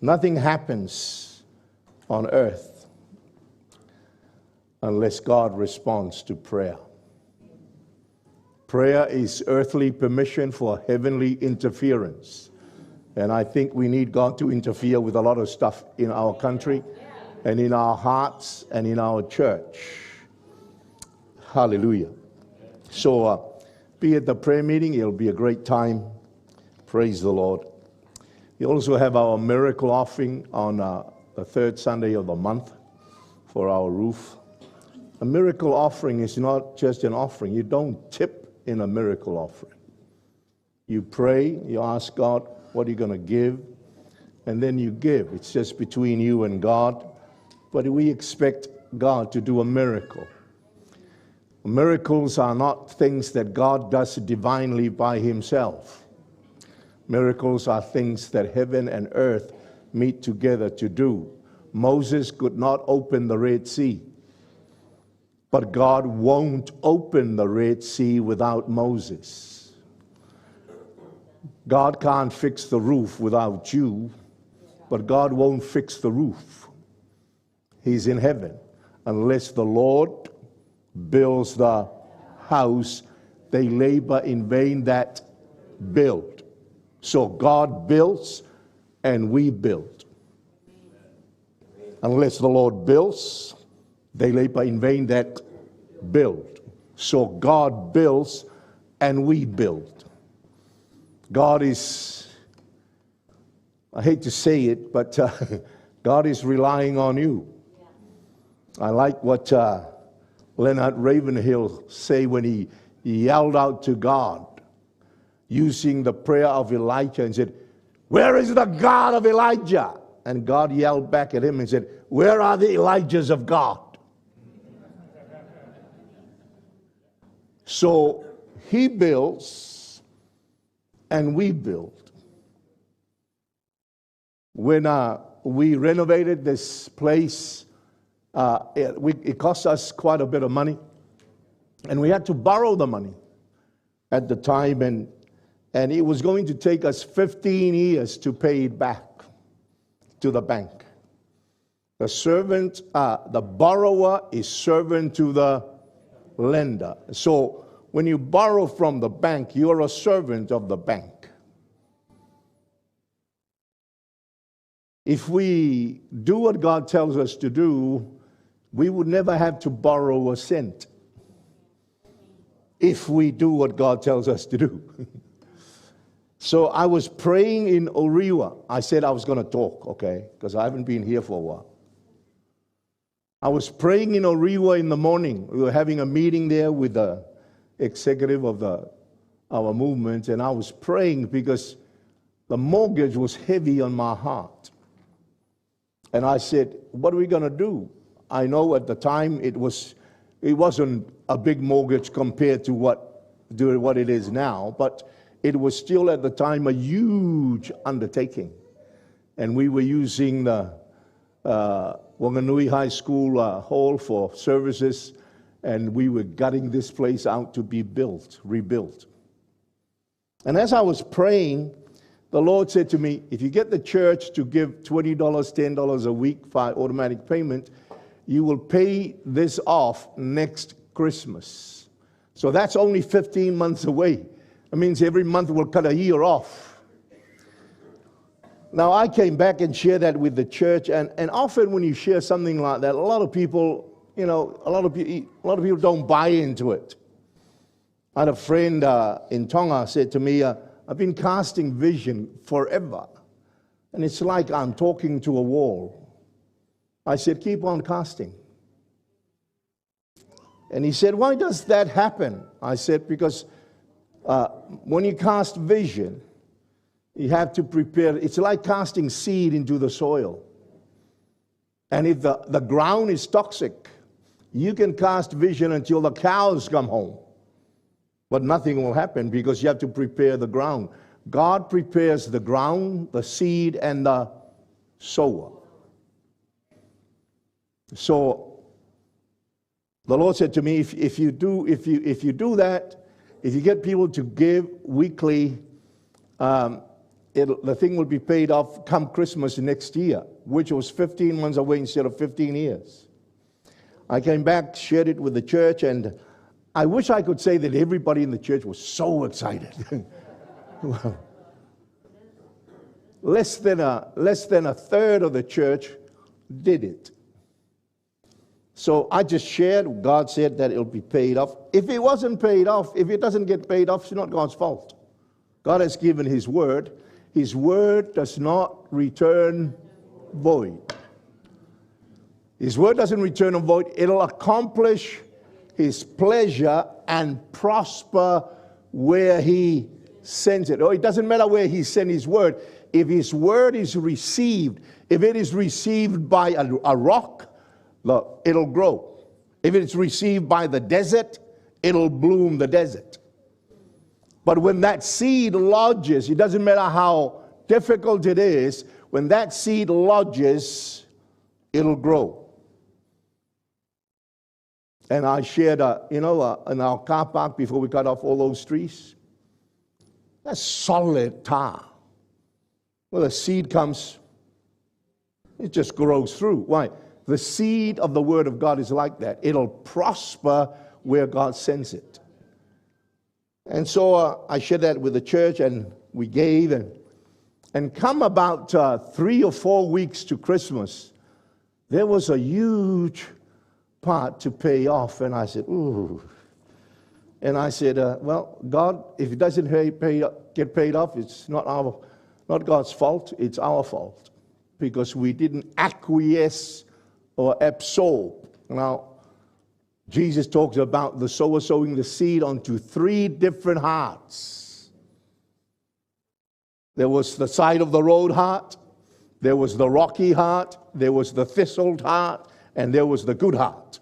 Nothing happens on earth unless God responds to prayer. Prayer is earthly permission for heavenly interference. And I think we need God to interfere with a lot of stuff in our country and in our hearts and in our church. Hallelujah. So be at the prayer meeting. It'll be a great time. Praise the Lord. We also have our miracle offering on the third Sunday of the month for our roof. A miracle offering is not just an offering. You don't tip in a miracle offering. You pray, you ask God, what are you going to give? And then you give. It's just between you and God. But we expect God to do a miracle. Miracles are not things that God does divinely by himself. Miracles are things that heaven and earth meet together to do. Moses could not open the Red Sea. But God won't open the Red Sea without Moses. God can't fix the roof without you, but God won't fix the roof. He's in heaven. Unless the Lord builds the house, they labor in vain that build. So God builds and we build. Unless the Lord builds, they labor in vain that build. So God builds and we build. God is, I hate to say it, but God is relying on you. I like what Leonard Ravenhill say when he yelled out to God using the prayer of Elijah and said, "Where is the God of Elijah?" And God yelled back at him and said, "Where are the Elijahs of God?" So he builds and we build. When we renovated this place, it cost us quite a bit of money. And we had to borrow the money at the time. And it was going to take us 15 years to pay it back to the bank. The servant, the borrower is servant to the lender. So when you borrow from the bank, you are a servant of the bank. If we do what God tells us to do, we would never have to borrow a cent. If we do what God tells us to do. So I was praying in Oriwa. I said I was going to talk, okay, because I haven't been here for a while. I was praying in Oriwa in the morning. We were having a meeting there with the executive of our movement, and I was praying because the mortgage was heavy on my heart. And I said, what are we going to do? I know at the time it wasn't a big mortgage compared to what it is now, but it was still at the time a huge undertaking. And we were using the Wanganui High School hall for services, and we were gutting this place out to be rebuilt. And as I was praying, the Lord said to me, if you get the church to give $20, $10 a week by automatic payment, you will pay this off next Christmas. So that's only 15 months away. That means every month we'll cut a year off. Now, I came back and shared that with the church, and often when you share something like that, a lot of people, a lot of people don't buy into it. I had a friend in Tonga said to me, I've been casting vision forever, and it's like I'm talking to a wall. I said, keep on casting. And he said, why does that happen? I said, because when you cast vision, you have to prepare. It's like casting seed into the soil. And if the ground is toxic, you can cast vision until the cows come home. But nothing will happen because you have to prepare the ground. God prepares the ground, the seed, and the sower. So the Lord said to me, if you do that, if you get people to give weekly, the thing will be paid off come Christmas next year, which was 15 months away instead of 15 years. I came back, shared it with the church, and I wish I could say that everybody in the church was so excited. Well, less than a third of the church did it. So I just shared. God said that it'll be paid off. If it wasn't paid off, if it doesn't get paid off, it's not God's fault. God has given His word. His word does not return void. His word doesn't return void. It'll accomplish His pleasure and prosper where He sends it. Oh, it doesn't matter where He sent His word. If His word is received, if it is received by a rock, look, it'll grow. If it's received by the desert, it'll bloom the desert. But when that seed lodges, it doesn't matter how difficult it is, when that seed lodges, it'll grow. And I shared, in our car park before we cut off all those trees, that's solid tar. Well, the seed comes, it just grows through. Why? The seed of the Word of God is like that. It'll prosper where God sends it. And so I shared that with the church, and we gave. And come about 3 or 4 weeks to Christmas, there was a huge part to pay off. And I said, ooh. And I said, well, God, if it doesn't get paid off, it's not God's fault, it's our fault. Because we didn't acquiesce or absorb. Now, Jesus talks about the sower sowing the seed onto 3 different hearts. There was the side of the road heart, there was the rocky heart, there was the thistled heart, and there was the good heart.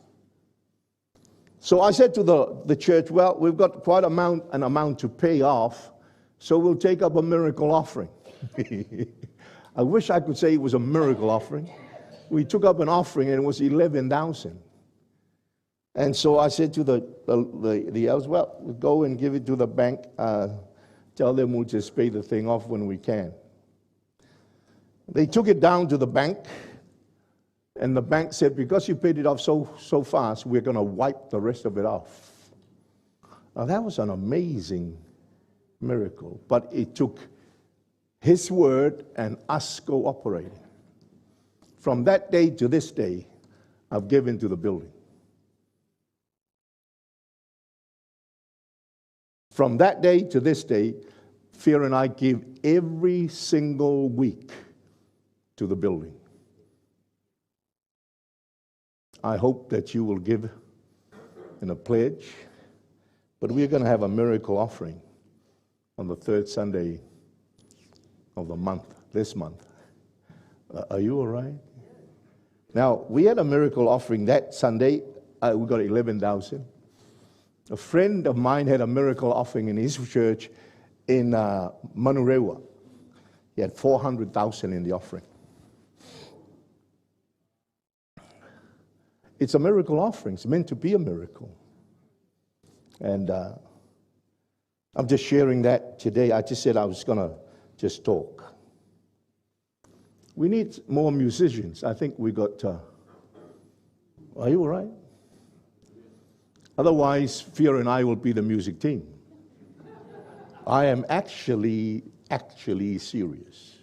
So I said to the church, well, we've got quite an amount to pay off, so we'll take up a miracle offering. I wish I could say it was a miracle offering. We took up an offering, and it was 11,000. And so I said to the elders, well, we'll go and give it to the bank. Tell them we'll just pay the thing off when we can. They took it down to the bank, and the bank said, because you paid it off so fast, we're going to wipe the rest of it off. Now, that was an amazing miracle, but it took His word and us cooperating. From that day to this day, I've given to the building. From that day to this day, Fear and I give every single week to the building. I hope that you will give in a pledge, but we're going to have a miracle offering on the 3rd Sunday of the month, this month. Are you all right? Now, we had a miracle offering that Sunday. We got 11,000. A friend of mine had a miracle offering in his church in Manurewa. He had 400,000 in the offering. It's a miracle offering. It's meant to be a miracle. And I'm just sharing that today. I just said I was going to just talk. We need more musicians. I think we got... are you all right? Otherwise, Fear and I will be the music team. I am actually serious.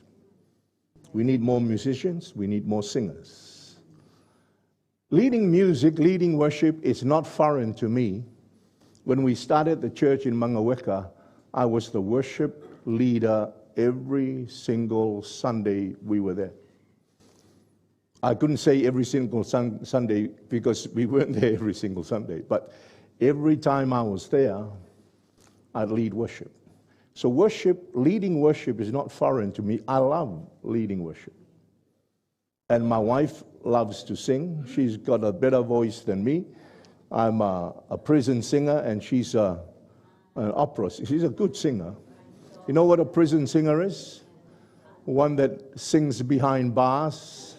We need more musicians. We need more singers. Leading music, leading worship is not foreign to me. When we started the church in Mangaweka, I was the worship leader every single Sunday we were there. I couldn't say every single Sunday because we weren't there every single Sunday, but every time I was there, I'd lead worship. So leading worship is not foreign to me. I love leading worship. And my wife loves to sing. She's got a better voice than me. I'm a prison singer, and she's an opera. She's a good singer. You know what a prison singer is? One that sings behind bars,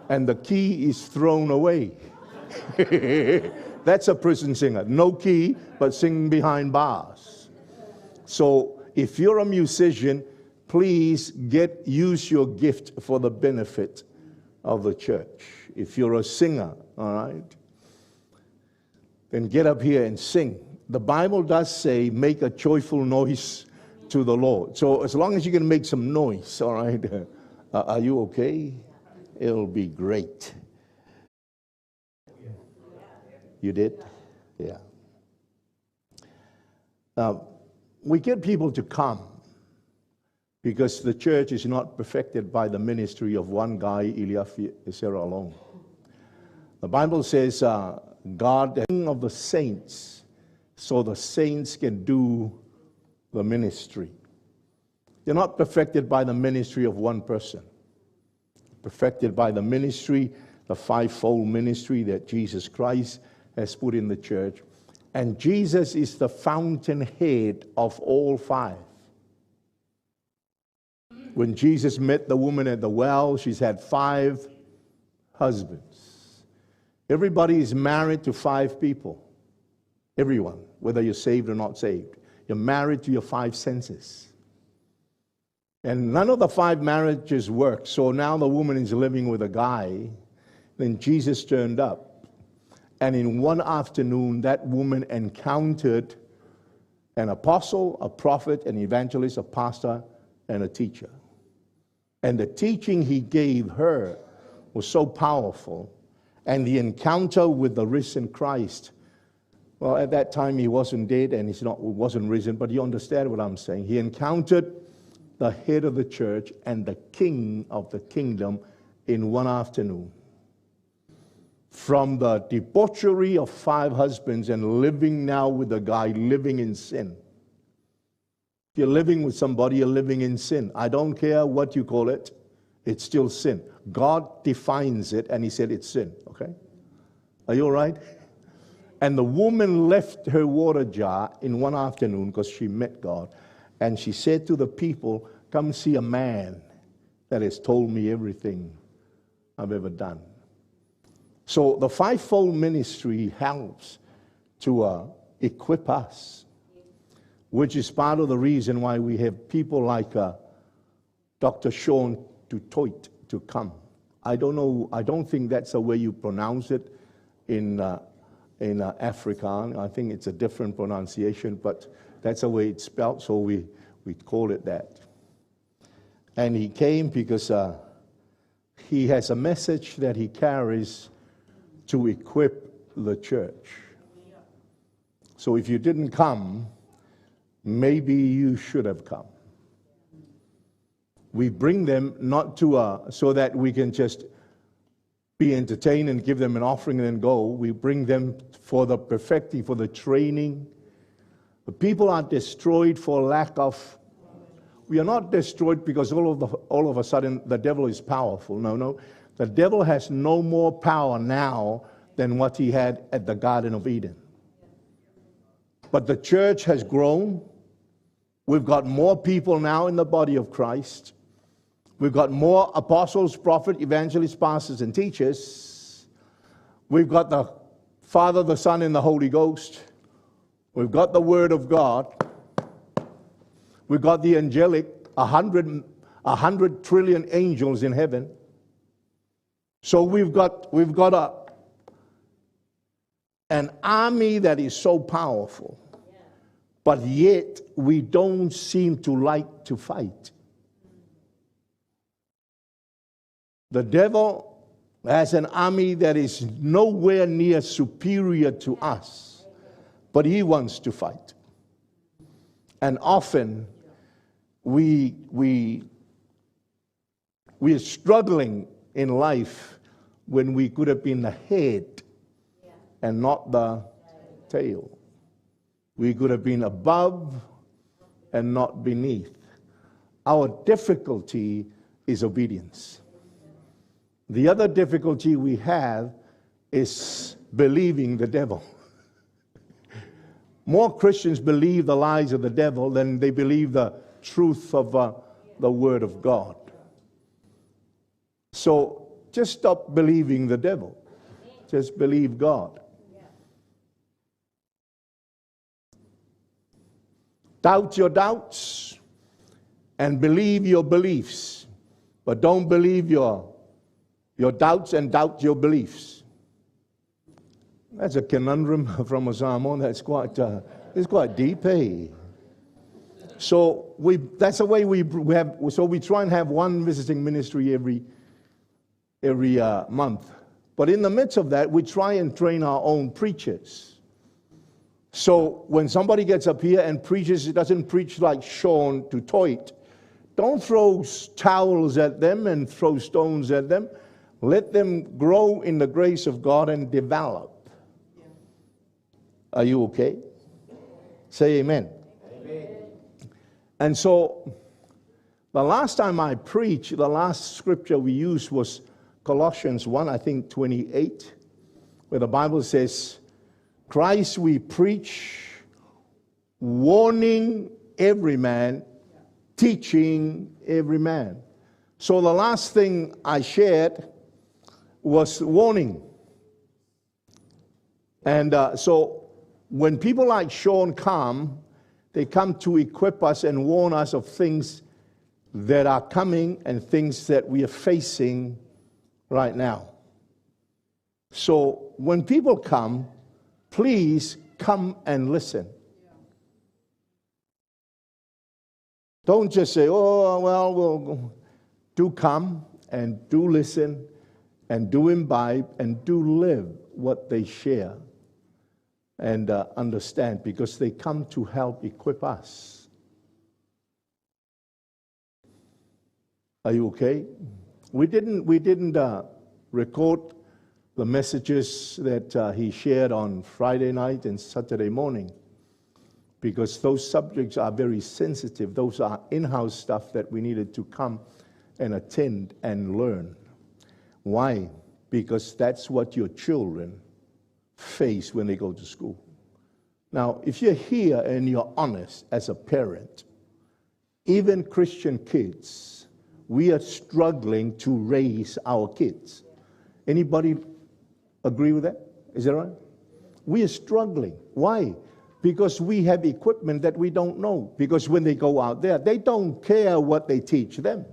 and the key is thrown away. That's a prison singer. No key, but singing behind bars. So if you're a musician, please use your gift for the benefit of the church. If you're a singer, all right, then get up here and sing. The Bible does say, make a joyful noise to the Lord. So as long as you can make some noise, all right, are you okay? It'll be great. You did? Yeah. We get people to come because the church is not perfected by the ministry of one guy, 𝙀𝙨𝙨𝙀𝙀 alone. The Bible says, God, the King of the saints, so the saints can do the ministry. They're not perfected by the ministry of one person. Perfected by the ministry, the fivefold ministry that Jesus Christ has put in the church. And Jesus is the fountainhead of all five. When Jesus met the woman at the well, she's had 5 husbands. Everybody is married to 5 people. Everyone, whether you're saved or not saved. You're married to your 5 senses. And none of the 5 marriages worked. So now the woman is living with a guy. Then Jesus turned up. And in one afternoon, that woman encountered an apostle, a prophet, an evangelist, a pastor, and a teacher. And the teaching he gave her was so powerful. And the encounter with the risen Christ, well, at that time he wasn't dead and wasn't risen, but you understand what I'm saying. He encountered the head of the church and the king of the kingdom in one afternoon. From the debauchery of 5 husbands and living now with a guy living in sin. If you're living with somebody, you're living in sin. I don't care what you call it, it's still sin. God defines it and he said it's sin, okay? Are you all right? And the woman left her water jar in one afternoon because she met God. And she said to the people, come see a man that has told me everything I've ever done. So the fivefold ministry helps to equip us, which is part of the reason why we have people like Dr. 𝙀𝙀𝙀𝙀 to come. I don't think that's the way you pronounce it in Afrikaans. I think it's a different pronunciation, but that's the way it's spelled, so we call it that. And he came because he has a message that he carries to equip the church. So if you didn't come, maybe you should have come. We bring them not to so that we can just be entertained and give them an offering and then go. We bring them for the perfecting, for the training. The people are destroyed for lack of. We are not destroyed because all of a sudden the devil is powerful. No. The devil has no more power now than what he had at the Garden of Eden. But the church has grown. We've got more people now in the body of Christ. We've got more apostles, prophets, evangelists, pastors, and teachers. We've got the Father, the Son, and the Holy Ghost. We've got the Word of God. We've got the angelic, 100 trillion angels in heaven. So we've got an army that is so powerful, but yet we don't seem to like to fight. The devil has an army that is nowhere near superior to us, but he wants to fight. And often we are struggling in life when we could have been the head and not the tail. We could have been above and not beneath. Our difficulty is obedience. The other difficulty we have is believing the devil. More Christians believe the lies of the devil than they believe the truth of the Word of God. So just stop believing the devil. Just believe God. Doubt your doubts. and believe your beliefs, but don't believe your doubts and doubt your beliefs. That's a conundrum from a sermon. That's it's quite deep, eh? So that's the way we have. So we try and have one visiting ministry every month. But in the midst of that, we try and train our own preachers. So when somebody gets up here and preaches, it doesn't preach like Sean to toit. Don't throw towels at them and throw stones at them. Let them grow in the grace of God and develop. Are you okay? Say amen. Amen. And so the last time I preached, the last scripture we used was Colossians 1, I think 28, where the Bible says, Christ we preach, warning every man, teaching every man. So the last thing I shared was warning. And so when people like Sean come, they come to equip us and warn us of things that are coming and things that we are facing right now. So when people come, please come and listen. Don't just say, oh, well, we'll do come and do listen and do imbibe and do live what they share and understand, because they come to help equip us. Are you okay? We didn't record the messages that he shared on Friday night and Saturday morning, because those subjects are very sensitive. Those are in-house stuff that we needed to come and attend and learn. Why? Because that's what your children face when they go to school. Now, if you're here and you're honest as a parent, even Christian kids, we are struggling to raise our kids. Anybody agree with that? Is that right? We are struggling. Why? Because we have equipment that we don't know. Because when they go out there, they don't care what they teach them.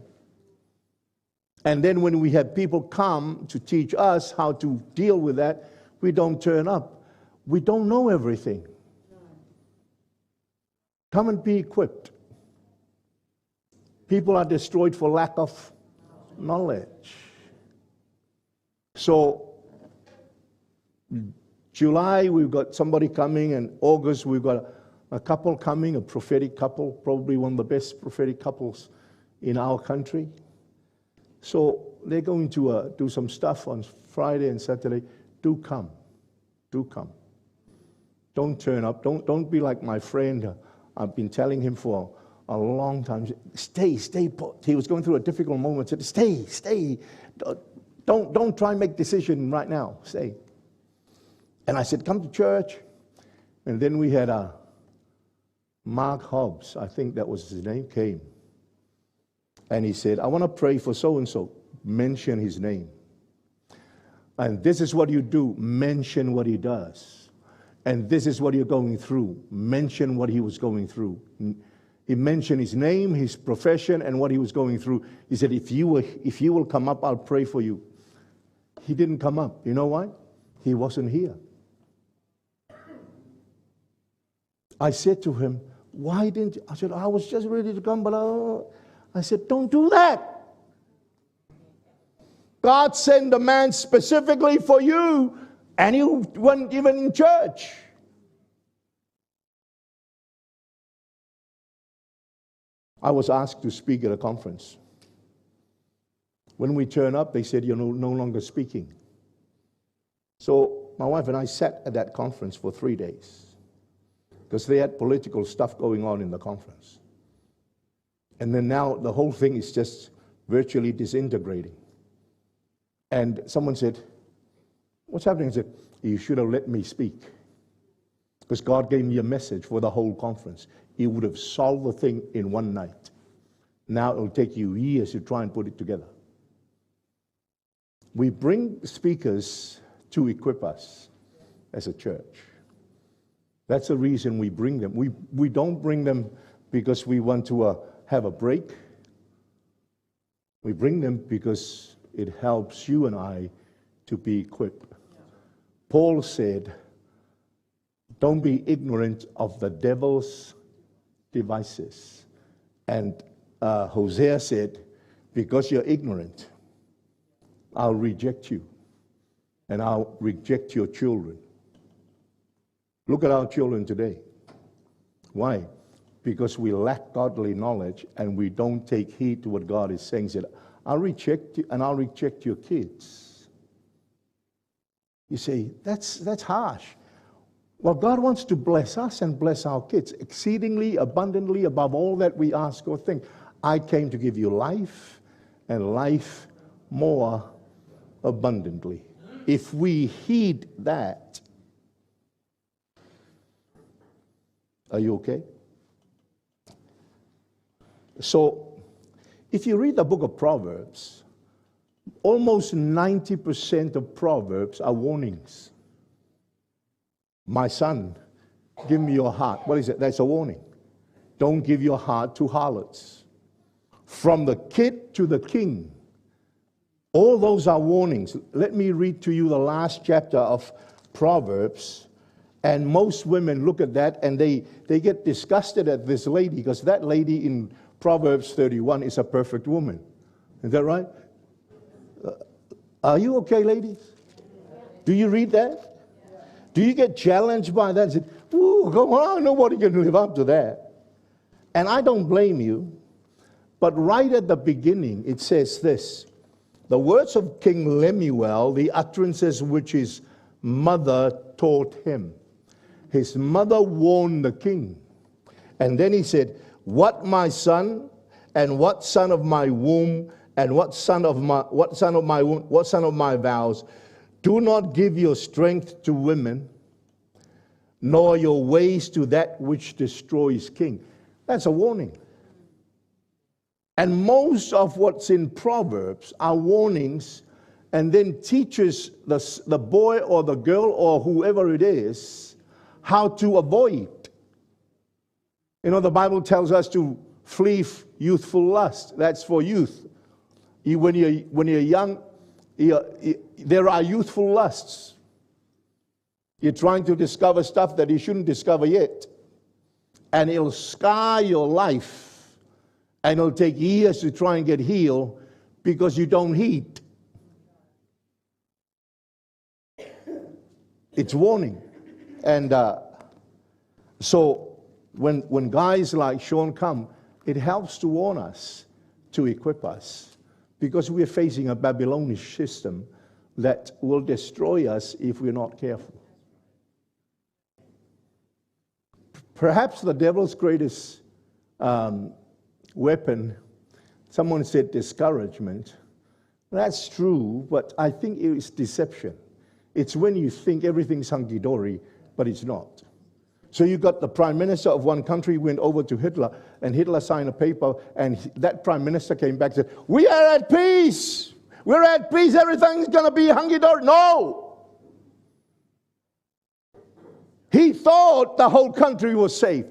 And then when we have people come to teach us how to deal with that, we don't turn up. We don't know everything. Come and be equipped. People are destroyed for lack of knowledge. So, July, we've got somebody coming, and August, we've got a couple coming, a prophetic couple, probably one of the best prophetic couples in our country. So, they're going to do some stuff on Friday and Saturday. Do come. Do come. Don't turn up. Don't be like my friend. I've been telling him for a long time. Stay put. He was going through a difficult moment. Said, stay. Don't try and make decision right now. Stay. And I said, come to church. And then we had Mark Hobbs, I think that was his name, came. And he said, I want to pray for so-and-so. Mention his name. And this is what you do. Mention what he does. And this is what you're going through. Mention what he was going through. He mentioned his name, his profession, and what he was going through. He said, if you will come up, I'll pray for you. He didn't come up. You know why? He wasn't here. I said to him, why didn't you? I said, I was just ready to come, but I said, don't do that. God sent a man specifically for you, and you weren't even in church. I was asked to speak at a conference. When we turned up, they said, you're no longer speaking. So my wife and I sat at that conference for 3 days because they had political stuff going on in the conference. And then now the whole thing is just virtually disintegrating. And someone said, what's happening? I said, you should have let me speak. Because God gave me a message for the whole conference. He would have solved the thing in one night. Now it will take you years to try and put it together. We bring speakers to equip us as a church. That's the reason we bring them. We don't bring them because we want to have a break. We bring them because it helps you and I to be equipped. Paul said, don't be ignorant of the devil's devices. And Hosea said, because you're ignorant, I'll reject you. And I'll reject your children. Look at our children today. Why? Because we lack godly knowledge and we don't take heed to what God is saying. He said, I'll reject you and I'll reject your kids. You say, that's harsh. Well, God wants to bless us and bless our kids exceedingly, abundantly, above all that we ask or think. I came to give you life and life more abundantly. If we heed that, are you okay? So, if you read the book of Proverbs, almost 90% of Proverbs are warnings. My son, give me your heart. What is it? That's a warning. Don't give your heart to harlots. From the kid to the king. All those are warnings. Let me read to you the last chapter of Proverbs. And most women look at that and they get disgusted at this lady because that lady in Proverbs 31 is a perfect woman. Is that right? Are you okay, ladies? Do you read that? Do you get challenged by that? Say, ooh, come on, nobody can live up to that. And I don't blame you. But right at the beginning, it says this. The words of King Lemuel, the utterances which his mother taught him. His mother warned the king. And then he said, what my son, and what son of my womb, and what son of my vows, do not give your strength to women, nor your ways to that which destroys king. That's a warning. And most of what's in Proverbs are warnings and then teaches the boy or the girl or whoever it is how to avoid. You know, the Bible tells us to flee youthful lust. That's for youth. When you're young, there are youthful lusts. You're trying to discover stuff that you shouldn't discover yet. And it'll scar your life. And it'll take years to try and get healed because you don't heed. It's warning. And so when guys like Sean come, it helps to warn us, to equip us. Because we're facing a Babylonian system that will destroy us if we're not careful. Perhaps the devil's greatest weapon, someone said discouragement. That's true, but I think it's deception. It's when you think everything's hunky-dory, but it's not. So you got the prime minister of one country went over to Hitler, and Hitler signed a paper, and that prime minister came back and said, we are at peace. We're at peace. Everything's going to be hunky-dory. No. He thought the whole country was safe.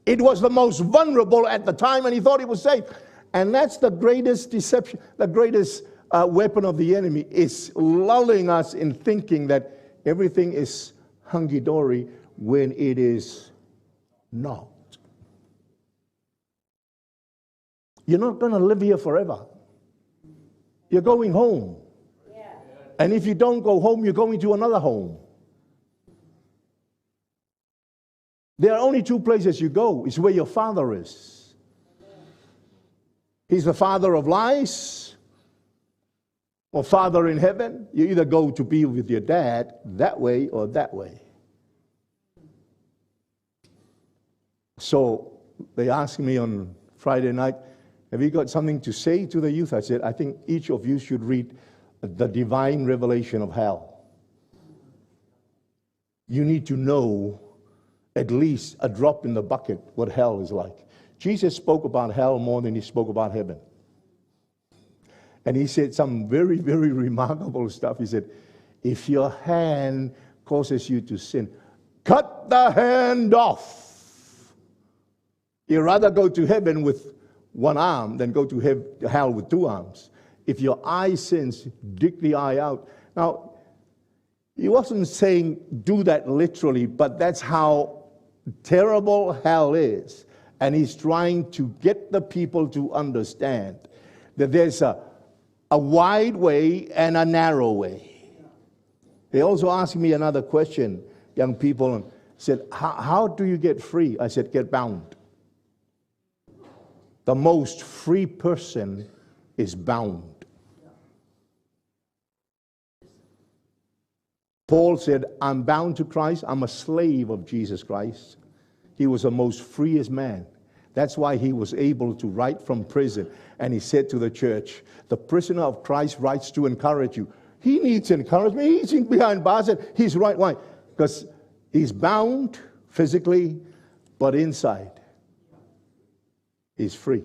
It was the most vulnerable at the time, and he thought it was safe. And that's the greatest deception, the greatest weapon of the enemy, is lulling us in thinking that everything is hunky-dory when it is not. You're not going to live here forever. You're going home. Yeah. And if you don't go home, you're going to another home. There are only two places you go. It's where your father is. He's the father of lies or father in heaven. You either go to be with your dad that way or that way. So they asked me on Friday night, have you got something to say to the youth? I said, I think each of you should read the divine revelation of hell. You need to know at least a drop in the bucket what hell is like. Jesus spoke about hell more than he spoke about heaven. And he said some very, very remarkable stuff. He said, if your hand causes you to sin, cut the hand off. You'd rather go to heaven with one arm than go to hell with two arms. If your eye sins, dig the eye out. Now, he wasn't saying do that literally, but that's how terrible hell is. And he's trying to get the people to understand that there's a wide way and a narrow way. They also asked me another question, young people, and said, how do you get free? I said, get bound. The most free person is bound. Paul said, I'm bound to Christ. I'm a slave of Jesus Christ. He was the most freest man. That's why he was able to write from prison. And he said to the church, the prisoner of Christ writes to encourage you. He needs encouragement. He's behind bars. He's right. Why? Because he's bound physically, but inside he's free.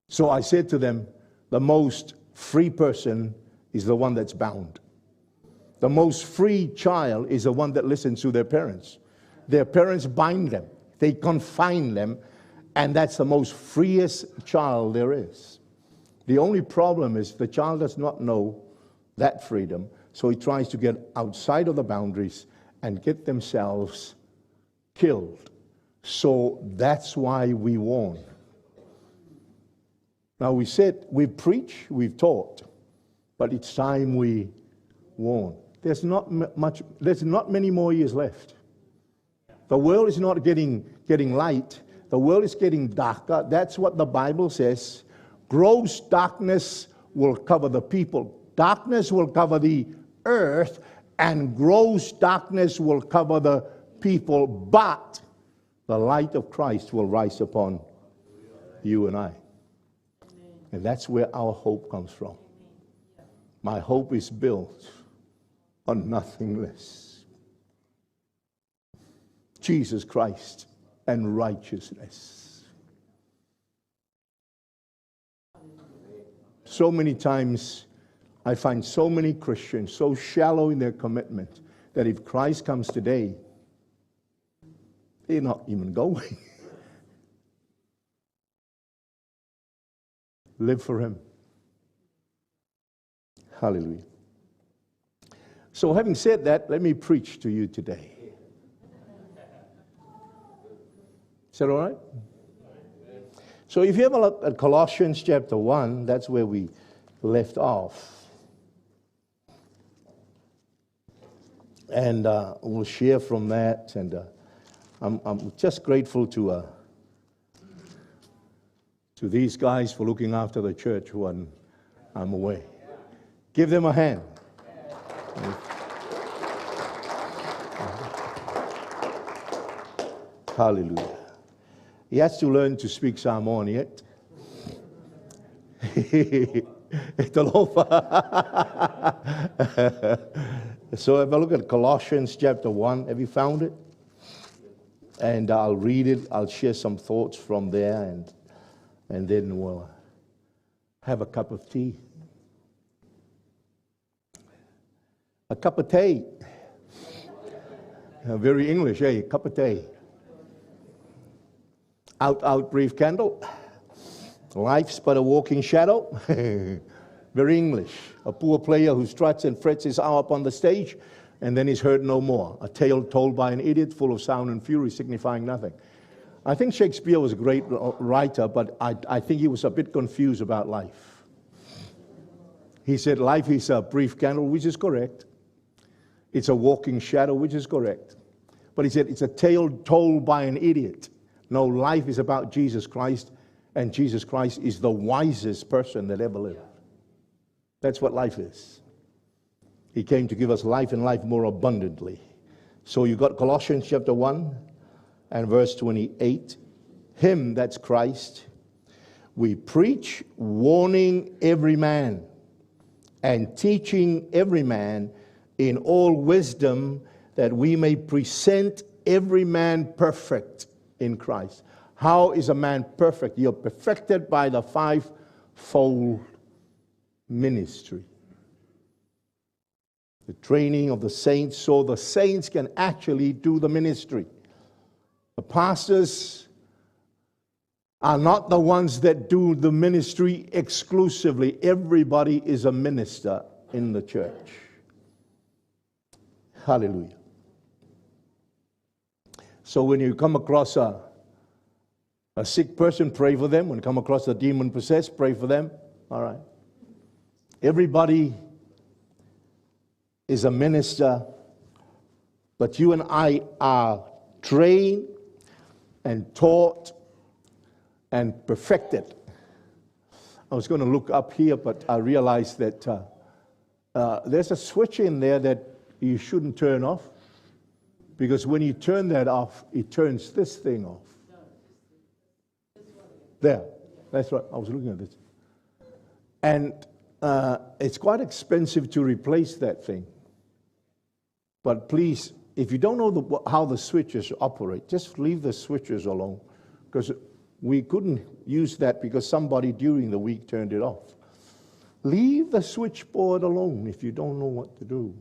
So I said to them, the most free person is the one that's bound. The most free child is the one that listens to their parents. Their parents bind them. They confine them. And that's the most freest child there is. The only problem is the child does not know that freedom. So he tries to get outside of the boundaries and get themselves killed. So that's why we warn. Now we said, we preach, we've taught, but it's time we warn. There's not many more years left. The world is not getting light. The world is getting darker. That's what the Bible says. Gross darkness will cover the people. Darkness will cover the earth, and gross darkness will cover the people. But the light of Christ will rise upon you and I. And that's where our hope comes from. My hope is built on nothing less. Jesus Christ and righteousness. So many times I find so many Christians so shallow in their commitment that if Christ comes today, they're not even going. Live for him. Hallelujah. So having said that, let me preach to you today. Is that all right? So if you have a look at Colossians chapter 1, that's where we left off. And we'll share from that. And I'm just grateful to these guys for looking after the church when I'm away. Give them a hand. Hallelujah. He has to learn to speak Samoan yet. So if I look at Colossians chapter 1, have you found it? And I'll read it. I'll share some thoughts from there, and then we'll have a cup of tea. A cup of tea. Very English, eh? Cup of tea. Out, brief candle. Life's but a walking shadow. Very English. A poor player who struts and frets his hour upon the stage, and then is heard no more. A tale told by an idiot, full of sound and fury, signifying nothing. I think Shakespeare was a great writer, but I think he was a bit confused about life. He said life is a brief candle, which is correct. It's a walking shadow, which is correct. But he said it's a tale told by an idiot. No, life is about Jesus Christ, and Jesus Christ is the wisest person that ever lived. That's what life is. He came to give us life and life more abundantly. So you got Colossians chapter 1 and verse 28. Him, that's Christ, we preach, warning every man and teaching every man in all wisdom, that we may present every man perfect in Christ. How is a man perfect? You're perfected by the fivefold ministry. The training of the saints, so the saints can actually do the ministry. The pastors are not the ones that do the ministry exclusively. Everybody is a minister in the church. Hallelujah. So when you come across a sick person, pray for them. When you come across a demon possessed, pray for them. All right. Everybody is a minister, but you and I are trained and taught and perfected. I was going to look up here, but I realized that there's a switch in there that you shouldn't turn off, because when you turn that off, it turns this thing off. There. That's right. I was looking at this. And it's quite expensive to replace that thing. But please, if you don't know how the switches operate, just leave the switches alone. Because we couldn't use that because somebody during the week turned it off. Leave the switchboard alone if you don't know what to do.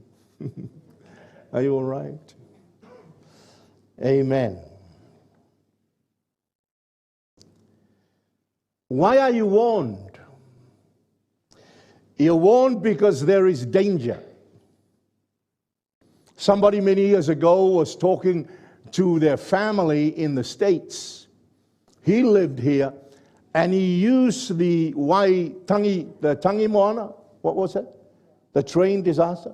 Are you all right? Amen. Why are you warned? You're warned because there is danger. Somebody many years ago was talking to their family in the States. He lived here, and he used the 𝙀𝙨𝙨𝙬𝙧, what was it? The train disaster?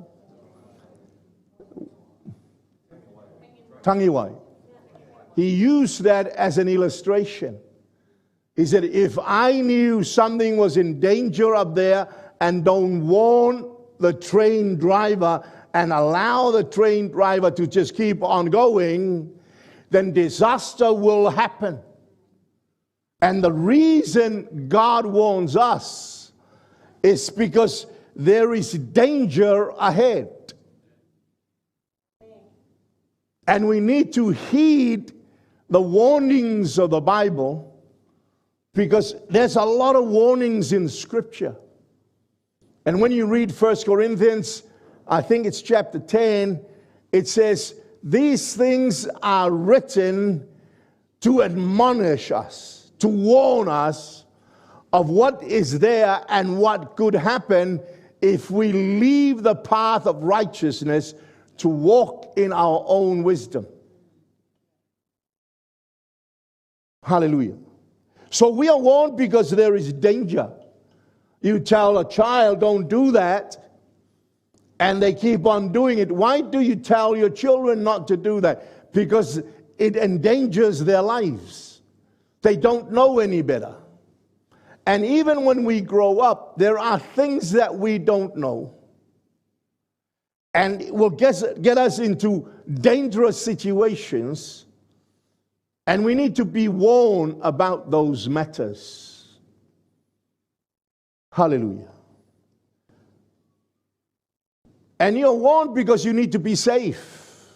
𝙀𝙨𝙨𝙬𝙧. He used that as an illustration. He said, if I knew something was in danger up there and don't warn the train driver and allow the train driver to just keep on going, then disaster will happen. And the reason God warns us is because there is danger ahead. And we need to heed the warnings of the Bible, because there's a lot of warnings in Scripture. And when you read 1 Corinthians, I think it's chapter 10, it says, these things are written to admonish us, to warn us of what is there and what could happen if we leave the path of righteousness to walk in our own wisdom. Hallelujah. So we are warned because there is danger. You tell a child, don't do that, and they keep on doing it. Why do you tell your children not to do that? Because it endangers their lives. They don't know any better. And even when we grow up, there are things that we don't know. And it will get us into dangerous situations. And we need to be warned about those matters. Hallelujah. And you're warned because you need to be safe.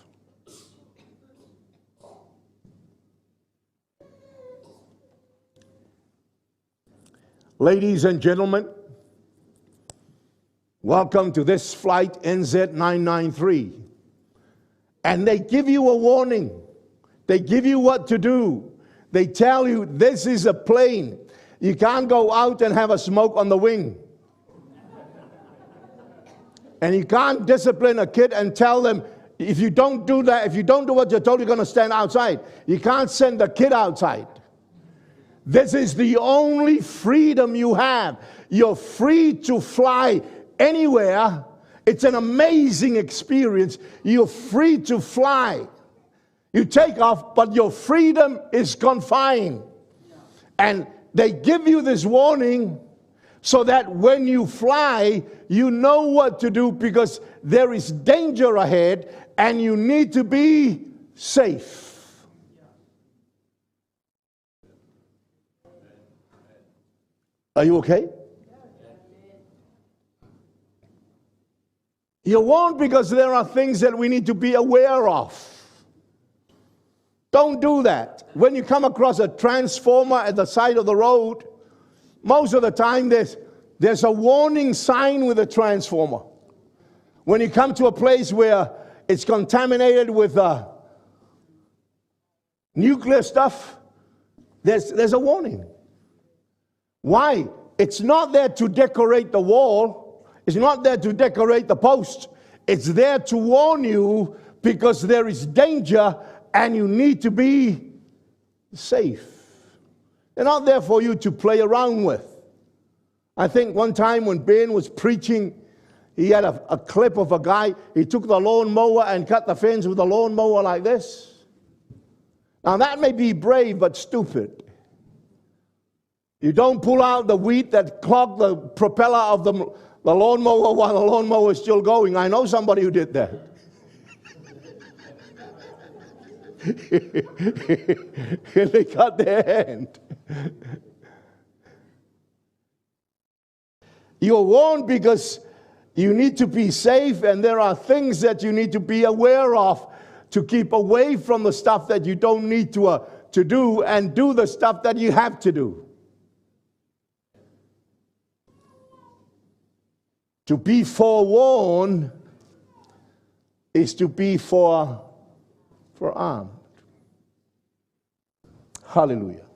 Ladies and gentlemen, welcome to this flight NZ993. And they give you a warning. They give you what to do. They tell you this is a plane. You can't go out and have a smoke on the wing. And you can't discipline a kid and tell them, if you don't do that, if you don't do what you're told, you're going to stand outside. You can't send the kid outside. This is the only freedom you have. You're free to fly anywhere. It's an amazing experience. You're free to fly. You take off, but your freedom is confined. And they give you this warning so that when you fly, you know what to do, because there is danger ahead and you need to be safe. Are you okay? You're warned because there are things that we need to be aware of. Don't do that. When you come across a transformer at the side of the road, most of the time there's a warning sign with a transformer. When you come to a place where it's contaminated with nuclear stuff, there's a warning. Why? It's not there to decorate the wall. It's not there to decorate the post. It's there to warn you because there is danger and you need to be safe. They're not there for you to play around with. I think one time when Ben was preaching, he had a clip of a guy. He took the lawnmower and cut the fence with the lawnmower like this. Now that may be brave but stupid. You don't pull out the wheat that clogged the propeller of the lawnmower while the lawnmower is still going. I know somebody who did that. And they cut their hand. You're warned because you need to be safe, and there are things that you need to be aware of to keep away from the stuff that you don't need to do, and do the stuff that you have to do. To be forewarned is to be forearmed. Hallelujah.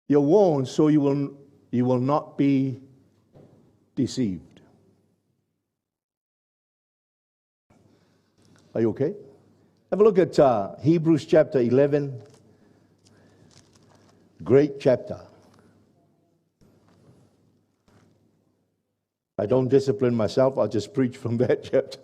You're warned so you will not be deceived. Are you okay? Have a look at Hebrews chapter 11. Great chapter. I don't discipline myself, I'll just preach from that chapter.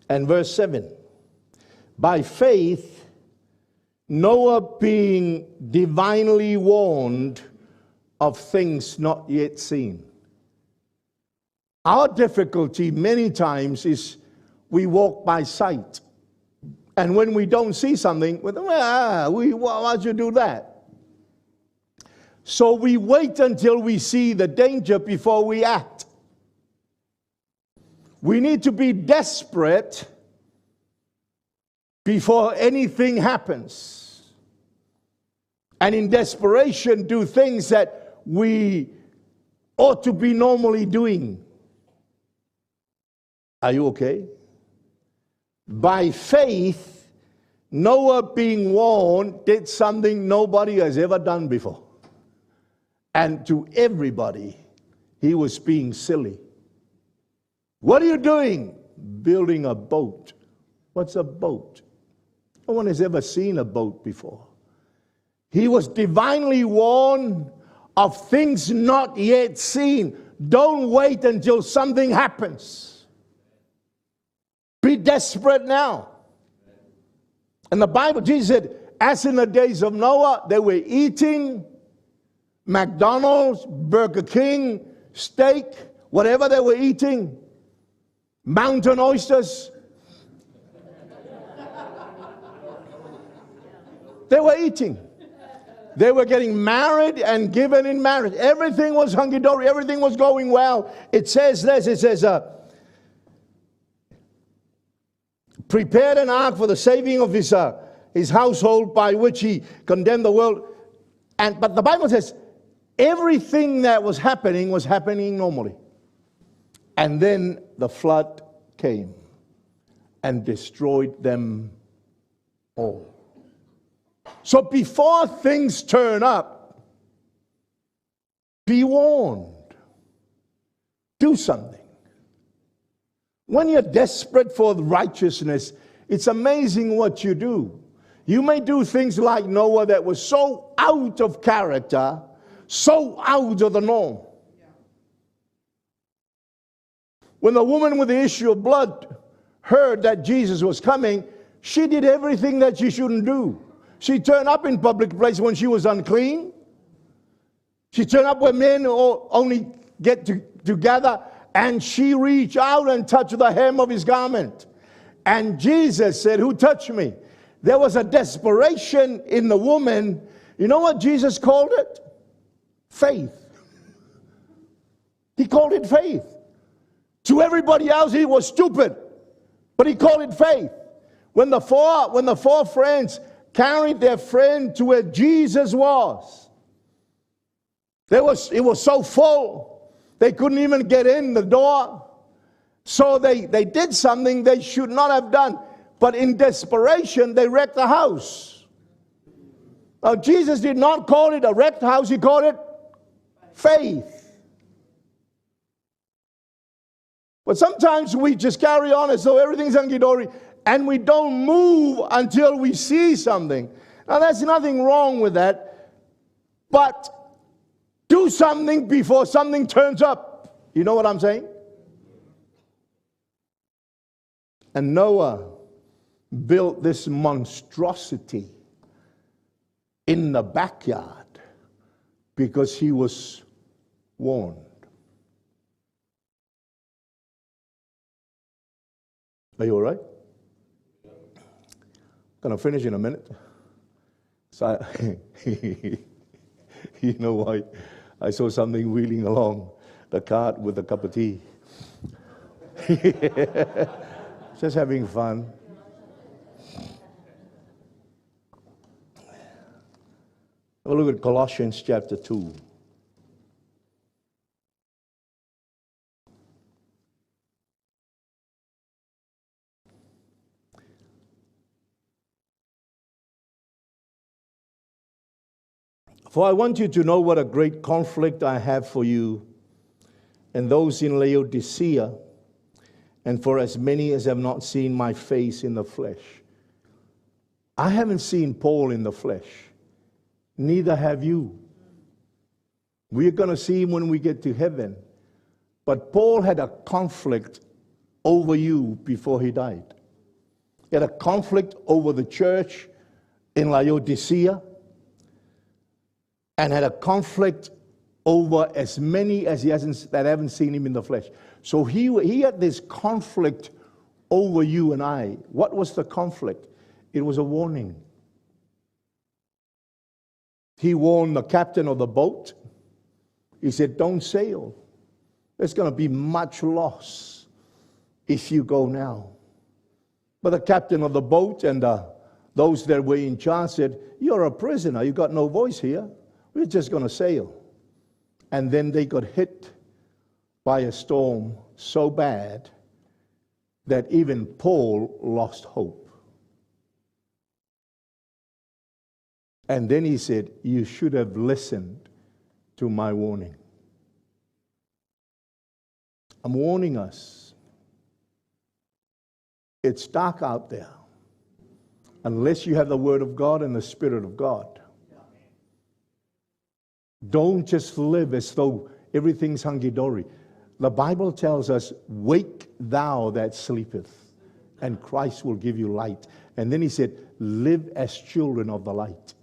And verse 7. By faith, Noah being divinely warned of things not yet seen. Our difficulty many times is we walk by sight. And when we don't see something, why'd you do that? So we wait until we see the danger before we act. We need to be desperate before anything happens. And in desperation, do things that we ought to be normally doing. Are you okay? By faith, Noah being warned did something nobody has ever done before. And to everybody, he was being silly. What are you doing? Building a boat. What's a boat? No one has ever seen a boat before. He was divinely warned of things not yet seen. Don't wait until something happens. Be desperate now. And the Bible, Jesus said, as in the days of Noah, they were eating McDonald's, Burger King, steak, whatever they were eating. Mountain oysters. They were eating. They were getting married and given in marriage. Everything was hunky-dory. Everything was going well. It says this. It says, prepared an ark for the saving of his household, by which he condemned the world. But the Bible says everything that was happening normally. And then the flood came and destroyed them all. So before things turn up, be warned. Do something. When you're desperate for righteousness, it's amazing what you do. You may do things like Noah that was so out of character, so out of the norm. When the woman with the issue of blood heard that Jesus was coming, she did everything that she shouldn't do. She turned up in public places when she was unclean. She turned up where men only get together, and she reached out and touched the hem of his garment. And Jesus said, "Who touched me?" There was a desperation in the woman. You know what Jesus called it? Faith. He called it faith. To everybody else, he was stupid, but he called it faith. When the four friends carried their friend to where Jesus was, it was so full. They couldn't even get in the door. So they did something they should not have done. But in desperation, they wrecked the house. Now, Jesus did not call it a wrecked house. He called it faith. But sometimes we just carry on as though everything's hunky-dory, and we don't move until we see something. Now, there's nothing wrong with that. But do something before something turns up. You know what I'm saying? And Noah built this monstrosity in the backyard because he was warned. Are you all right? Going to finish in a minute. So you know why? I saw something wheeling along the cart with a cup of tea. Just having fun. Have a look at Colossians chapter 2. For I want you to know what a great conflict I have for you and those in Laodicea, and for as many as have not seen my face in the flesh. I haven't seen Paul in the flesh. Neither have you. We're going to see him when we get to heaven. But Paul had a conflict over you before he died. He had a conflict over the church in Laodicea, and had a conflict over as many as that haven't seen him in the flesh. So he had this conflict over you and I. What was the conflict? It was a warning. He warned the captain of the boat. He said, don't sail. There's going to be much loss if you go now. But the captain of the boat and those that were in charge said, you're a prisoner. You got no voice here. We're just going to sail. And then they got hit by a storm so bad that even Paul lost hope. And then he said, you should have listened to my warning. I'm warning us. It's dark out there unless you have the Word of God and the Spirit of God. Don't just live as though everything's hunky-dory. The Bible tells us, wake thou that sleepeth, and Christ will give you light. And then he said, live as children of the light.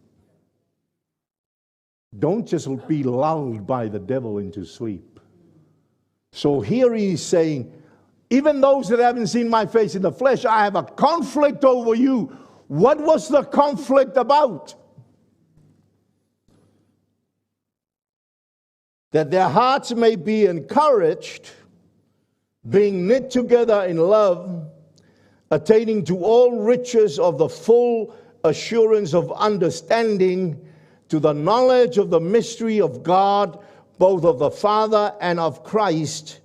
Don't just be lulled by the devil into sleep. So here he's saying, even those that haven't seen my face in the flesh, I have a conflict over you. What was the conflict about? That their hearts may be encouraged, being knit together in love, attaining to all riches of the full assurance of understanding, to the knowledge of the mystery of God, both of the Father and of Christ,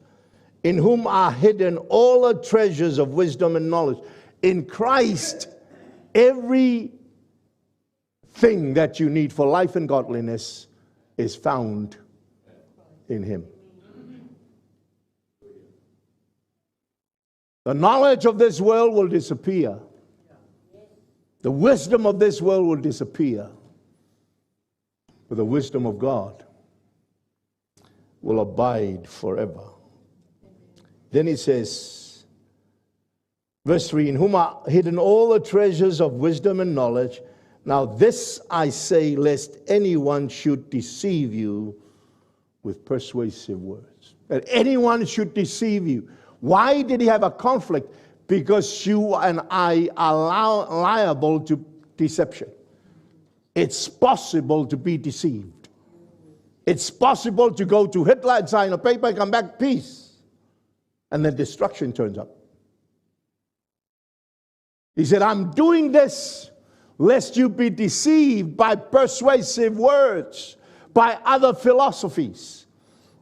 in whom are hidden all the treasures of wisdom and knowledge. In Christ, everything that you need for life and godliness is found in him. The knowledge of this world will disappear. The wisdom of this world will disappear. But the wisdom of God will abide forever. Then he says, verse 3, in whom are hidden all the treasures of wisdom and knowledge. Now this I say, lest anyone should deceive you with persuasive words. That anyone should deceive you. Why did he have a conflict? Because you and I are liable to deception. It's possible to be deceived. It's possible to go to Hitler and sign a paper and come back peace. And then destruction turns up. He said, I'm doing this lest you be deceived by persuasive words, by other philosophies.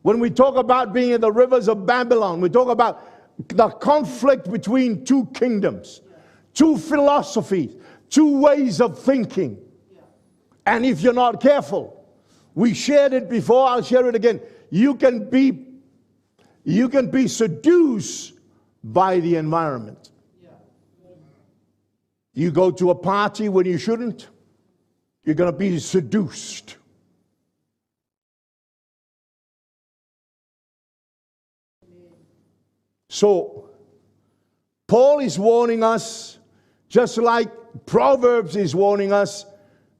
When we talk about being in the rivers of Babylon, we talk about the conflict between two kingdoms, two philosophies, two ways of thinking. And if you're not careful, we shared it before, I'll share it again. You can be seduced by the environment. You go to a party when you shouldn't, you're going to be seduced. So, Paul is warning us, just like Proverbs is warning us,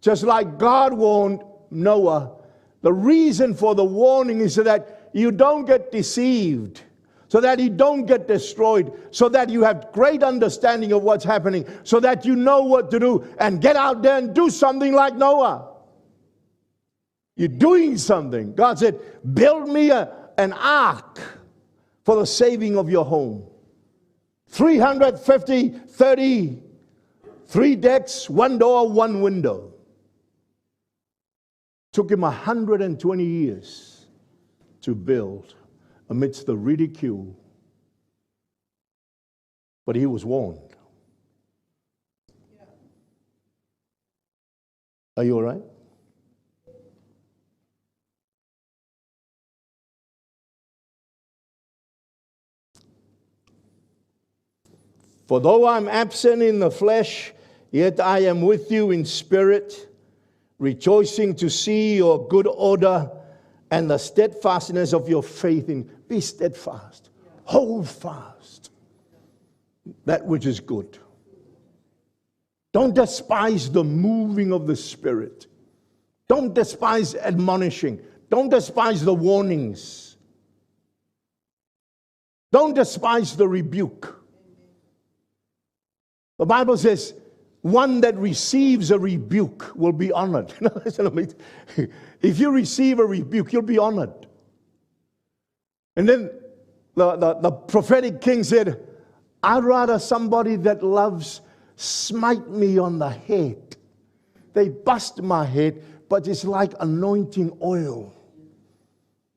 just like God warned Noah. The reason for the warning is so that you don't get deceived, so that you don't get destroyed, so that you have great understanding of what's happening, so that you know what to do and get out there and do something like Noah. You're doing something. God said, build me an ark for the saving of your home. 350, 3 decks, 1 door, 1 window. Took him 120 years to build amidst the ridicule. But he was warned. Are you all right? For though I'm absent in the flesh, yet I am with you in spirit, rejoicing to see your good order and the steadfastness of your faith. Be steadfast. Hold fast that which is good. Don't despise the moving of the Spirit. Don't despise admonishing. Don't despise the warnings. Don't despise the rebuke. The Bible says, one that receives a rebuke will be honored. If you receive a rebuke, you'll be honored. And then the prophetic king said, I'd rather somebody that loves smite me on the head. They bust my head, but it's like anointing oil.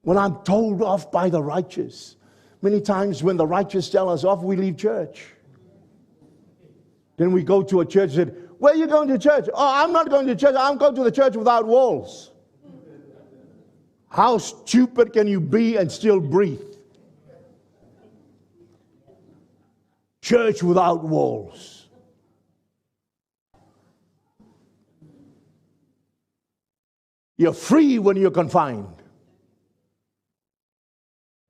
When I'm told off by the righteous. Many times when the righteous tell us off, we leave church. Then we go to a church and say, where are you going to church? Oh, I'm not going to church. I'm going to the church without walls. How stupid can you be and still breathe? Church without walls. You're free when you're confined.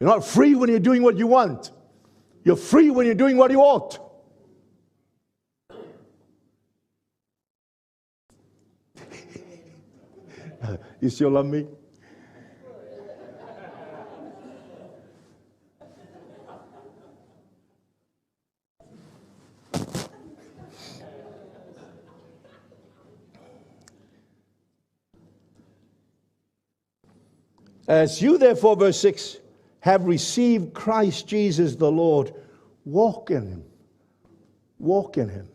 You're not free when you're doing what you want. You're free when you're doing what you ought. You still love me? As you therefore, verse 6, have received Christ Jesus the Lord, walk in him. Walk in him.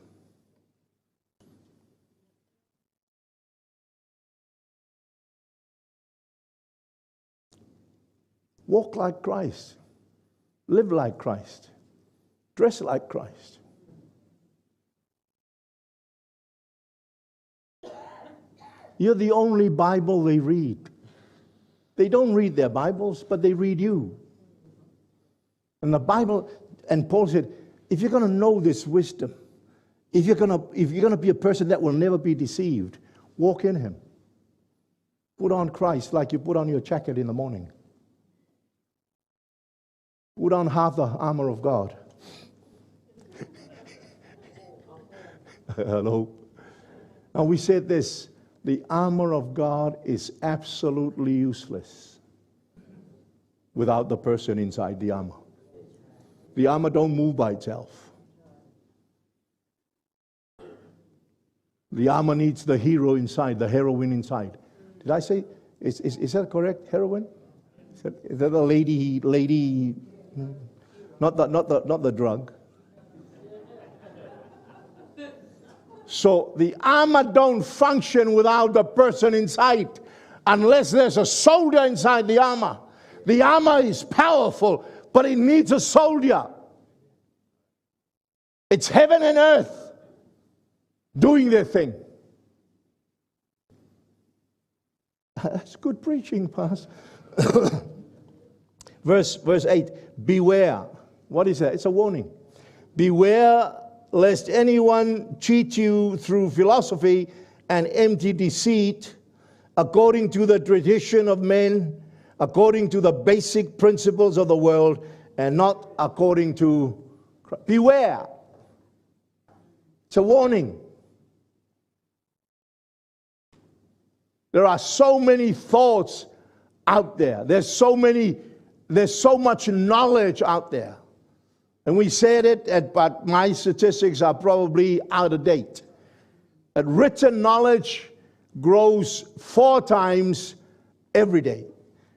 Walk like Christ. Live like Christ. Dress like Christ. You're the only Bible they read. They don't read their Bibles, but they read you. And the Bible, and Paul said, if you're going to know this wisdom, if you're going to be a person that will never be deceived, walk in him. Put on Christ like you put on your jacket in the morning. Put on half the armor of God. Hello. Now we said this, the armor of God is absolutely useless without the person inside the armor. The armor don't move by itself. The armor needs the hero inside, the heroine inside. Did I say, is that correct, heroine? Is that a lady? Not the drug. So the armor don't function without the person inside, unless there's a soldier inside the armor. The armor is powerful, but it needs a soldier. It's heaven and earth doing their thing. That's good preaching, Pastor. Verse 8, beware. What is that? It's a warning. Beware lest anyone cheat you through philosophy and empty deceit, according to the tradition of men, according to the basic principles of the world, and not according to Christ. Beware. It's a warning. There are so many thoughts out there. There's so much knowledge out there. And we said it, but my statistics are probably out of date. That written knowledge grows 4 times every day.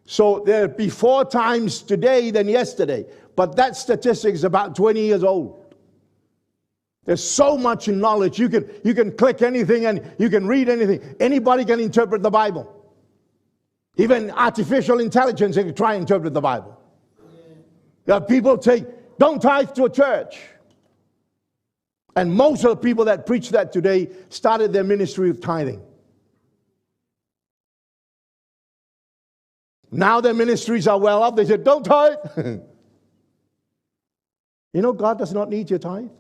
So there'll be 4 times today than yesterday. But that statistic is about 20 years old. There's so much knowledge. You can click anything and you can read anything. Anybody can interpret the Bible. Even artificial intelligence can try and interpret the Bible. There are people say, don't tithe to a church. And most of the people that preach that today started their ministry with tithing. Now their ministries are well up. They said, don't tithe. You know, God does not need your tithe.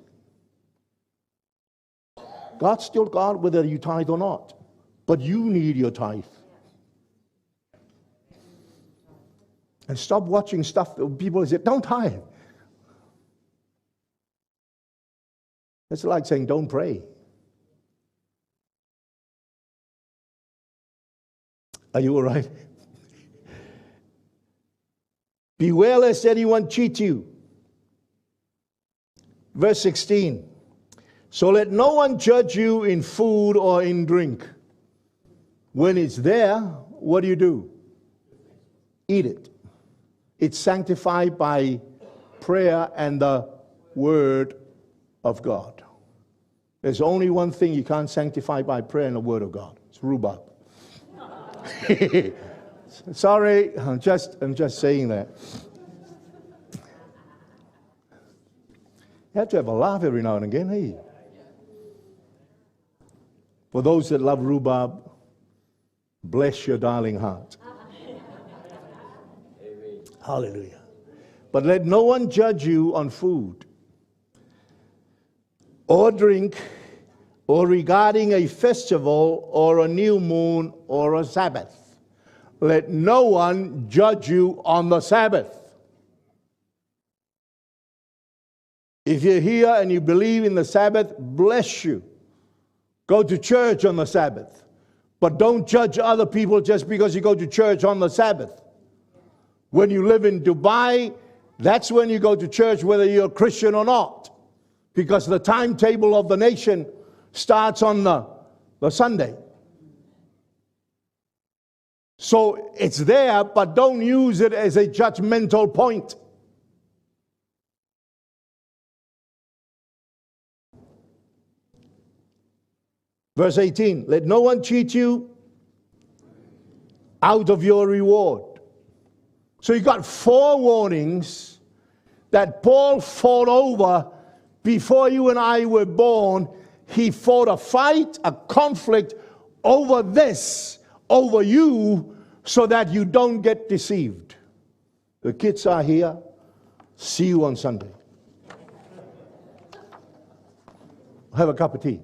God's still God whether you tithe or not. But you need your tithe. And stop watching stuff that people say, don't tithe. It's like saying, don't pray. Are you all right? Beware lest anyone cheat you. Verse 16. So let no one judge you in food or in drink. When it's there, what do? Eat it. It's sanctified by prayer and the Word of God. There's only one thing you can't sanctify by prayer and the Word of God. It's rhubarb. Sorry, I'm just saying that. You have to have a laugh every now and again, hey? For those that love rhubarb, bless your darling heart. Amen. Hallelujah. But let no one judge you on food or drink or regarding a festival or a new moon or a Sabbath. Let no one judge you on the Sabbath. If you're here and you believe in the Sabbath, bless you. Go to church on the Sabbath. But don't judge other people just because you go to church on the Sabbath. When you live in Dubai, that's when you go to church whether you're a Christian or not. Because the timetable of the nation starts on the Sunday. So it's there, but don't use it as a judgmental point. Verse 18, let no one cheat you out of your reward. So you got 4 warnings that Paul fought over before you and I were born. He fought a fight, a conflict over this, over you, so that you don't get deceived. The kids are here. See you on Sunday. Have a cup of tea.